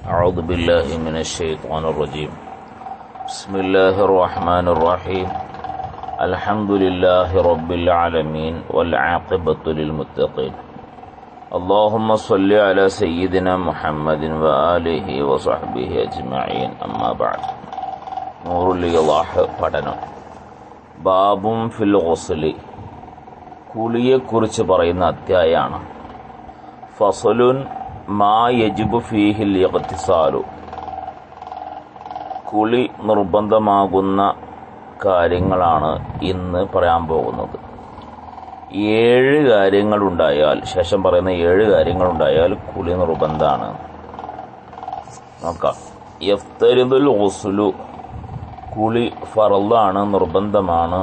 أعوذ بالله من الشيطان الرجيم. بسم الله الرحمن الرحيم. الحمد لله رب العالمين والعاقبة للمتقين. اللهم صل على سيدنا محمد وآله وصحبه أجمعين. أما بعد. نور الله പഠനം. ബാബും ഫിൽ ഗുസ്ലി, കുളിയെക്കുറിച്ച് പറയുന്ന അധ്യായമാണ്. ഫസലുൻ മാ യജിബു ഫീഹിൽ ഇഗ്തിസാലു, കുളി നിർബന്ധമാകുന്ന കാര്യങ്ങളാണ് ഇന്ന് പറയാൻ പോകുന്നത്. 7 കാര്യങ്ങളുണ്ടായാൽ, ശേഷം പറയുന്ന 7 കാര്യങ്ങളുണ്ടായാൽ കുളി നിർബന്ധമാണ്. നോക്കാം. യഫ്തരിദുൽ ഗുസ്ലു, കുളി ഫർളാണ്, നിർബന്ധമാണ്.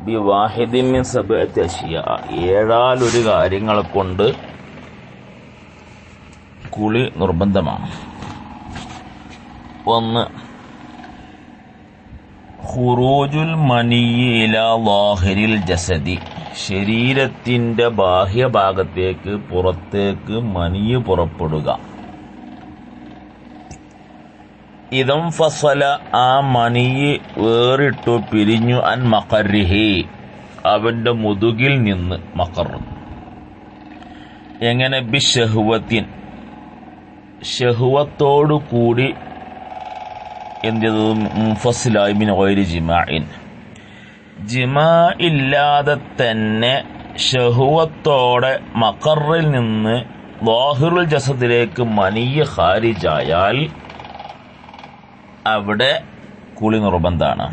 ബിവാഹിദിൻ മിൻ സബഅത്തി അശ്യാ, 7 കാര്യങ്ങളെ കൊണ്ട് കുളി നിർബന്ധമാണ്. 1. ഖുറൂജുൽ മനിയ്യി ഇലാ ളാഹിരിൽ ജസദി, ശരീരത്തിന്റെ ബാഹ്യഭാഗത്തേക്ക് പുറത്തേക്ക് മനിയ് പുറപ്പെടുക. ഇദം ഫസല, ആ മനിയ് വേറിട്ടു പിരിഞ്ഞു, അൻ മഖറിഹി, അവന്റെ മുതുകിൽ നിന്ന്. മഖർ എങ്ങനെ? ബിശഹ്വത്തിൻ, ശഹ്വത്തോടു കൂടി. എന്റേത് മുൻഫസിലായി മിൻ ഗൈരി ജിമാഇൻ, ജിമാ ഇല്ലാതെ തന്നെ ശഹ്വത്തോടെ മഖറിൽ നിന്ന് ളാഹിറുൽ ജസദിലേക്ക് മനിയ് ഖാരിജായാൽ അവിടെ കുളി നിർബന്ധാണ്.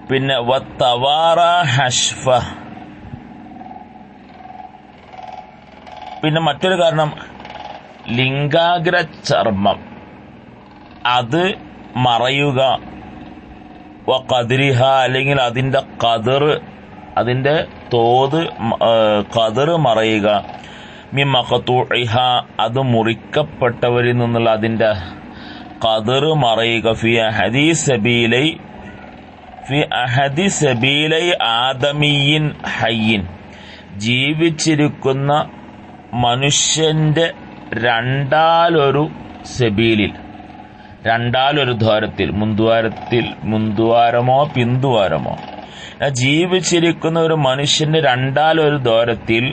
പിന്നെ വത്തവാറ ഹഷ്ഫ, പിന്നെ മറ്റൊരു കാരണം ലിംഗാഗ്ര ചർമ്മം അത് മറയുക. വഖദ്രിഹ, അല്ലെങ്കിൽ അതിന്റെ ഖദർ, അതിന്റെ തോത് ഖദർ മറയുക. മിൻ മഖ്തൂഇഹ, അത് മുറിക്കപ്പെട്ടവരിൽ നിന്നുള്ള അതിന്റെ ഖദർ മറയുക. ഫി അഹദി സബീലൈ ആദമിയിൻ ഹയ്യിൻ, ജീവിച്ചിരിക്കുന്ന മനുഷ്യന്റെ രണ്ടാലൊരു സബീലിൽ, രണ്ടാലൊരു ദ്വാരത്തിൽ, മുൻദ്വാരമോ പിന്തുവാരമോ, ജീവിച്ചിരിക്കുന്ന ഒരു മനുഷ്യന്റെ രണ്ടാലൊരു ദ്വാരത്തിൽ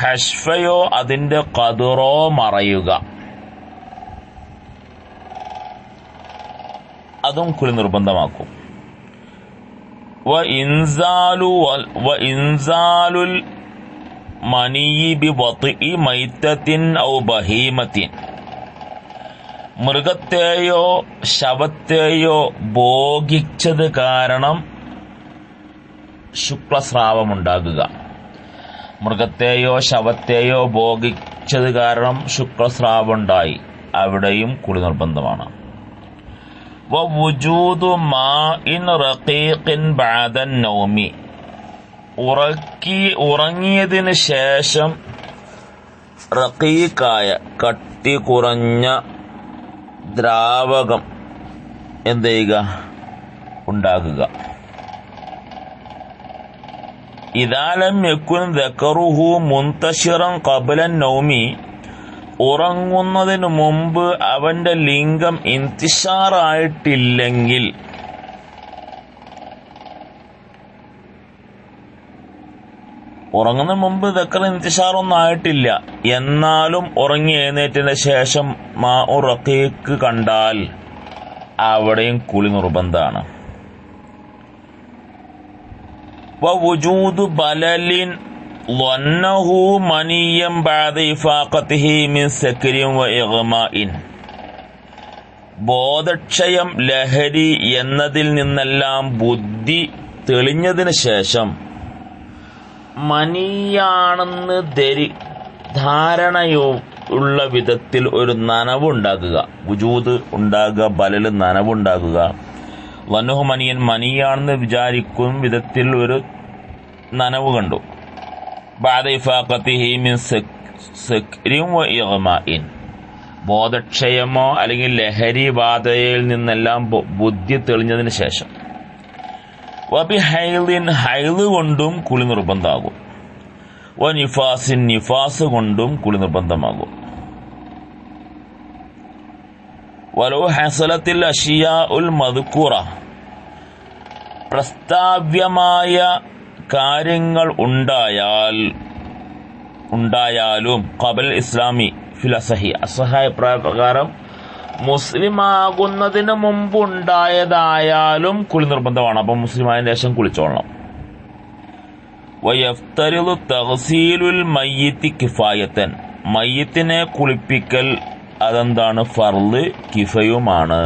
ഹഷ്ഫയോ അതിന്റെ ഖദറോ മറയുക. അതും കുളി നിർബന്ധമാക്കും. വ ഇൻസാലുൽ മനിയി ബി വത്ഇ മൈത്തത്തിൻ ഔ ബഹീമത്തിൻ, മൃഗത്തെയോ ശവത്തെയോ ഭോഗിച്ചത് കാരണം ശുക്ലസ്രാവമുണ്ടാകുക. മൃഗത്തെയോ ശവത്തെയോ ഭോഗിച്ചത് കാരണം ശുക്ലസ്രാവമുണ്ടായി, അവിടെയും കുളി നിർബന്ധമാണ്. വവുജൂദു മാഇൻ റഖീഖിൻ ബഅദൻ നൗമി, ഉറങ്ങിയതിന് ശേഷം റഖീഖായ കട്ടി കുറഞ്ഞ ദ്രാവകം എന്ത് ചെയ്യുക? ഉണ്ടാകുക. ഇദാ ലം യകുൻ ദക്കറുഹു മുൻതശിറൻ ഖബ്ല നൗമി, ഉറങ്ങുന്നതിന് മുമ്പ് അവന്റെ ലിംഗം ഇന്തിശാറായിട്ടില്ലെങ്കിൽ, ഉറങ്ങുന്നതിന് മുമ്പ് ദക്കർ ഇന്തിശാറൊന്നും ആയിട്ടില്ല, എന്നാലും ഉറങ്ങി എഴുന്നേറ്റതിന് ശേഷം മാഉ റഖീഖ് കണ്ടാൽ അവിടെയും കുളി നിർബന്ധമാണ്. വവുജൂദു ബലലിൻ ളന്നഹു മനിയം ബഅദ ഇഫാഖതിഹി മിൻ സക്രിൻ വ ഇഗ്മാഇൻ, ബോധക്ഷയം, ലഹരി എന്നതിൽ നിന്നെല്ലാം ബുദ്ധി തെളിഞ്ഞതിന് ശേഷം മനിയാണെന്ന് ധാരണയുള്ള വിധത്തിൽ ഒരു നനവുണ്ടാകുക. വുജൂദ് ഉണ്ടാകുക, ബലൽ നനവുണ്ടാകുക. വന്നഹു മനിയൻ, മനിയാണെന്ന് വിചാരിക്കും വിധത്തിൽ ഒരു നനവ് കണ്ടു. ബഅദ ഇഫാഖതിഹി മിൻ സക്രിൻ വ ഇഗ്മാഇൻ, ബോധക്ഷയമോ അല്ലെങ്കിൽ ലഹരി ബാധയിൽ നിന്നെല്ലാം ബുദ്ധി തെളിഞ്ഞതിന് ശേഷം. വബി ഹൈലിൻ, ഹൈല് കൊണ്ടും കുളി നിർബന്ധമാകും. വ നിഫാസിൻ, നിഫാസ് കൊണ്ടും കുളി നിർബന്ധമാകും. വലോ ഹസലത്തിൽ അഷിയാഉൽ മദ്കൂറ, പ്രസ്താവ്യമായ കാര്യങ്ങൾ ഉണ്ടായാലും ഖബൽ ഇസ്ലാമി ഫിൽ അസഹി, അസഹായ പ്രകാരം മുസ്ലിമാകുന്നതിന് മുമ്പ് ഉണ്ടായതായാലും കുളി നിർബന്ധമാണ്. അപ്പം മുസ്ലിമായതിനു ശേഷം കുളിച്ചോളണം. വയഫ്തരിദു തഗ്സീലുൽ മയ്യിത്തി കിഫായത്തൻ, മയ്യിത്തിനെ കുളിപ്പിക്കൽ അതെന്താണ്? ഫർള് കിഫയുമാണ്.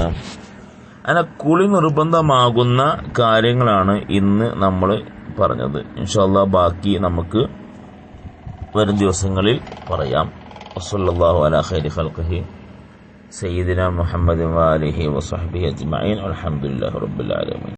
അങ്ങനെ കുളി നിർബന്ധമാകുന്ന കാര്യങ്ങളാണ് ഇന്ന് നമ്മൾ പറഞ്ഞത്. ഇൻഷാ അല്ലാഹ് ബാക്കി നമുക്ക് വരും ദിവസങ്ങളിൽ പറയാം. വസല്ലല്ലാഹു അലാ ഖൈരി ഖൽഖിഹി സയ്യിദിനാ മുഹമ്മദ് വആലിഹി വസഹ്ബിഹി അജ്മഈൻ. അൽഹംദുലില്ലാഹി റബ്ബിൽ ആലമീൻ.